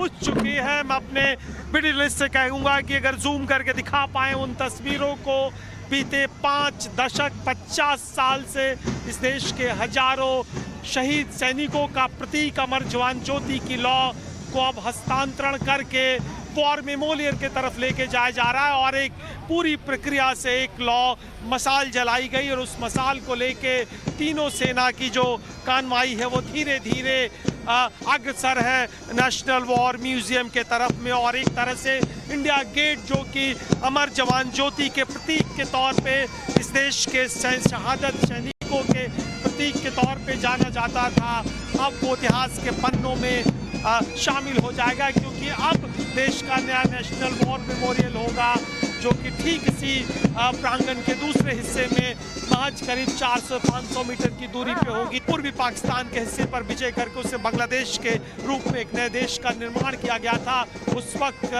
पहुंच चुकी है। मैं अपने विजिलर्स से कहूँगा कि अगर जूम करके दिखा पाए उन तस्वीरों को, बीते 5 दशक 50 साल से इस देश के हजारों शहीद सैनिकों का प्रतीक अमर जवान ज्योति की लौ को अब हस्तांतरण करके वॉर मेमोरियल की तरफ लेके जाया जा रहा है और एक पूरी प्रक्रिया से एक लौ मसाल जलाई गई और उस मसाल को लेके तीनों सेना की जो कानवाई है वो धीरे धीरे अग्रसर है नेशनल वॉर म्यूजियम के तरफ में। और एक तरह से इंडिया गेट, जो कि अमर जवान ज्योति के प्रतीक के तौर पे इस देश के शहादत सैनिकों के प्रतीक के तौर पे जाना जाता था, अब वो इतिहास के पन्नों में शामिल हो जाएगा, क्योंकि अब देश का नया नेशनल वॉर मेमोरियल होगा जो कि ठीक इसी प्रांगण के दूसरे हिस्से में महज करीब 400-500 मीटर की दूरी पे होगी। पूर्वी पाकिस्तान के हिस्से पर विजय करके उसे बांग्लादेश के रूप में एक नए देश का निर्माण किया गया था। उस वक्त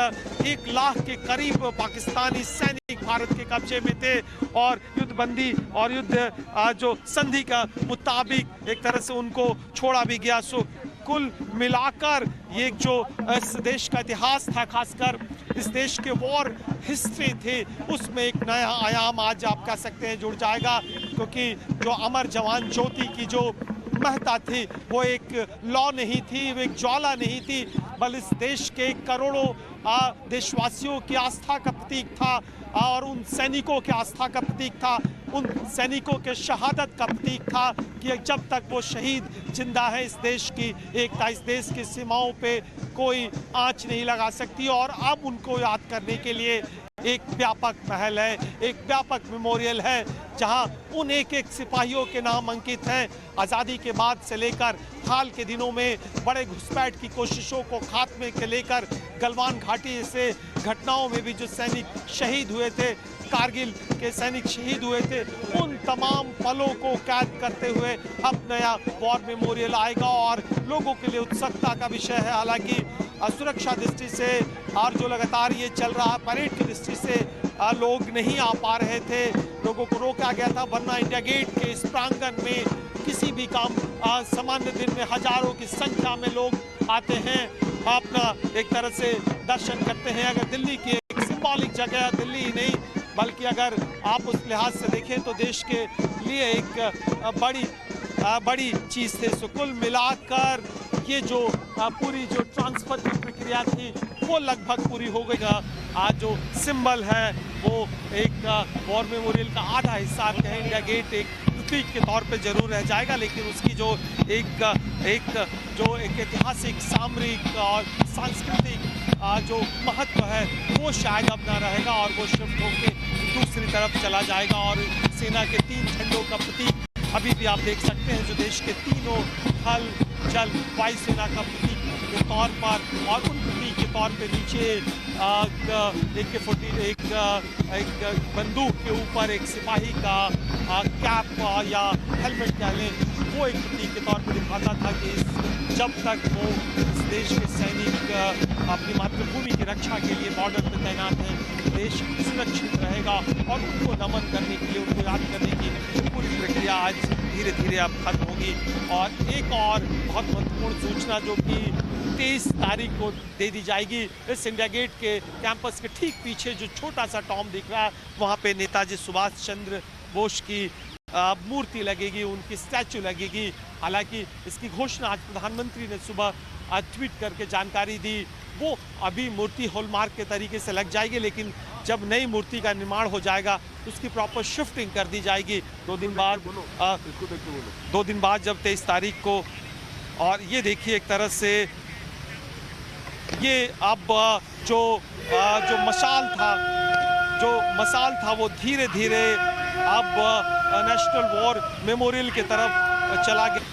1 लाख के करीब पाकिस्तानी सैनिक भारत के कब्जे में थे और युद्धबंदी और युद्ध जो संधि का मुताबिक एक तरह से उनको छोड़ा भी गया। सो कुल मिलाकर ये जो इस देश का इतिहास था, खासकर इस देश के वॉर हिस्ट्री थी, उसमें एक नया आयाम आज आप कह सकते हैं जुड़ जाएगा, क्योंकि जो अमर जवान ज्योति की जो महत्ता थी वो एक लौ नहीं थी, वो एक ज्वाला नहीं थी, बल्कि इस देश के करोड़ों देशवासियों की आस्था का प्रतीक था और उन सैनिकों की आस्था का प्रतीक था, उन सैनिकों के शहादत का प्रतीक था कि जब तक वो शहीद जिंदा है इस देश की एकता, इस देश की सीमाओं पे कोई आंच नहीं लगा सकती। और अब उनको याद करने के लिए एक व्यापक पहल है, एक व्यापक मेमोरियल है, जहां उन एक सिपाहियों के नाम अंकित हैं। आज़ादी के बाद से लेकर हाल के दिनों में बड़े घुसपैठ की कोशिशों को खात्मे के लेकर गलवान घाटी से घटनाओं में भी जो सैनिक शहीद हुए थे, कारगिल के सैनिक शहीद हुए थे, उन तमाम पलों को कैद करते हुए अब नया वॉर मेमोरियल आएगा और लोगों के लिए उत्सुकता का विषय है। हालांकि सुरक्षा दृष्टि से और जो लगातार ये चल रहा परेड की दृष्टि से लोग नहीं आ पा रहे थे, लोगों को रोका गया था, वरना इंडिया गेट के इस प्रांगण में किसी भी काम सामान्य दिन में हजारों की संख्या में लोग आते हैं, अपना एक तरह से दर्शन करते हैं। अगर दिल्ली की एक सिंबॉलिक जगह, दिल्ली ही नहीं बल्कि अगर आप उस लिहाज से देखें तो देश के लिए एक बड़ी चीज़ थे। सो कुल मिलाकर ये जो पूरी जो ट्रांसफर की प्रक्रिया थी वो लगभग पूरी हो गई। आज जो सिंबल है वो एक वॉर मेमोरियल का आधा हिस्सा आप कहें इंडिया गेट एक प्रतीक के तौर पे जरूर रह जाएगा, लेकिन उसकी जो एक ऐतिहासिक, सामरिक और सांस्कृतिक जो महत्व है वो शायद अब ना रहेगा और वो शिफ्ट होकर दूसरी तरफ चला जाएगा। और सेना के 3 झंडों का प्रतीक अभी भी आप देख सकते हैं, जो देश के तीनों थल, जल, वायुसेना का प्रतीक के तौर पर और उन प्रतीक के तौर पे नीचे एक बंदूक के ऊपर एक सिपाही का कैप या हेलमेट कह लें, वो एक प्रतीक के तौर पे दिखाता था कि जब तक वो इस देश के सैनिक अपनी मातृभूमि की रक्षा के लिए बॉर्डर पर तैनात हैं, देश सुरक्षित रहेगा। और उनको नमन करने के लिए, उनको याद करने की पूरी प्रक्रिया आज धीरे धीरे अब खत्म होगी। और एक और बहुत महत्वपूर्ण सूचना जो कि 23 तारीख को दे दी जाएगी, इस इंडिया गेट के कैंपस के ठीक पीछे जो छोटा सा टॉम दिख रहा है, वहाँ पे नेताजी सुभाष चंद्र बोस की मूर्ति लगेगी, उनकी स्टैचू लगेगी। हालांकि इसकी घोषणा आज प्रधानमंत्री ने सुबह ट्वीट करके जानकारी दी। वो अभी मूर्ति हॉलमार्क के तरीके से लग जाएगी, लेकिन जब नई मूर्ति का निर्माण हो जाएगा तो उसकी प्रॉपर शिफ्टिंग कर दी जाएगी 2 दिन बाद। 2 दिन बाद जब 23 तारीख को, और ये देखिए एक तरह से ये अब जो मसाल था वो धीरे धीरे अब नेशनल वॉर मेमोरियल की तरफ चला गया।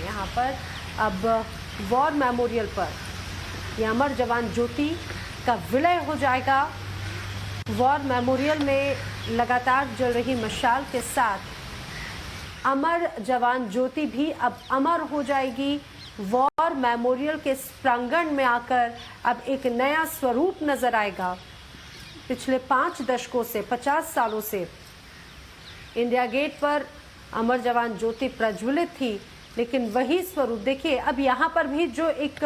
यहाँ पर अब वॉर मेमोरियल पर ये अमर जवान ज्योति का विलय हो जाएगा। वॉर मेमोरियल में लगातार जल रही मशाल के साथ अमर जवान ज्योति भी अब अमर हो जाएगी। वॉर मेमोरियल के प्रांगण में आकर अब एक नया स्वरूप नजर आएगा। पिछले 5 दशकों से 50 सालों से इंडिया गेट पर अमर जवान ज्योति प्रज्वलित थी, लेकिन वही स्वरूप देखिए अब यहाँ पर भी जो एक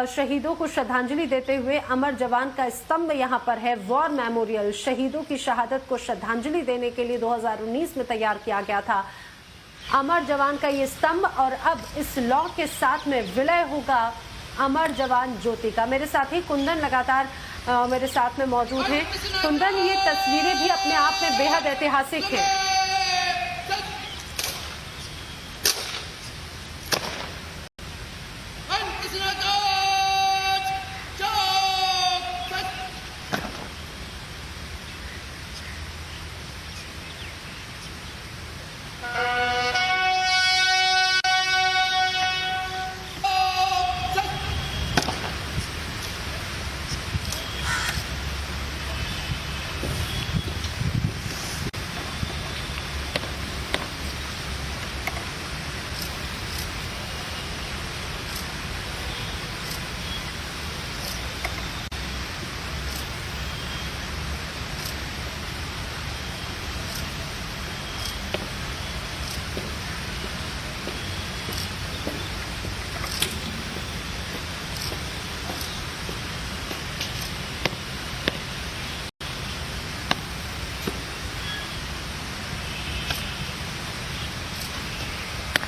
शहीदों को श्रद्धांजलि देते हुए अमर जवान का स्तंभ यहाँ पर है। वॉर मेमोरियल शहीदों की शहादत को श्रद्धांजलि देने के लिए 2019 में तैयार किया गया था अमर जवान का ये स्तंभ, और अब इस लॉ के साथ में विलय होगा अमर जवान ज्योति का। मेरे साथ ही कुंदन लगातार मेरे साथ में मौजूद हैं। कुंदन, ये तस्वीरें भी अपने आप में बेहद ऐतिहासिक है।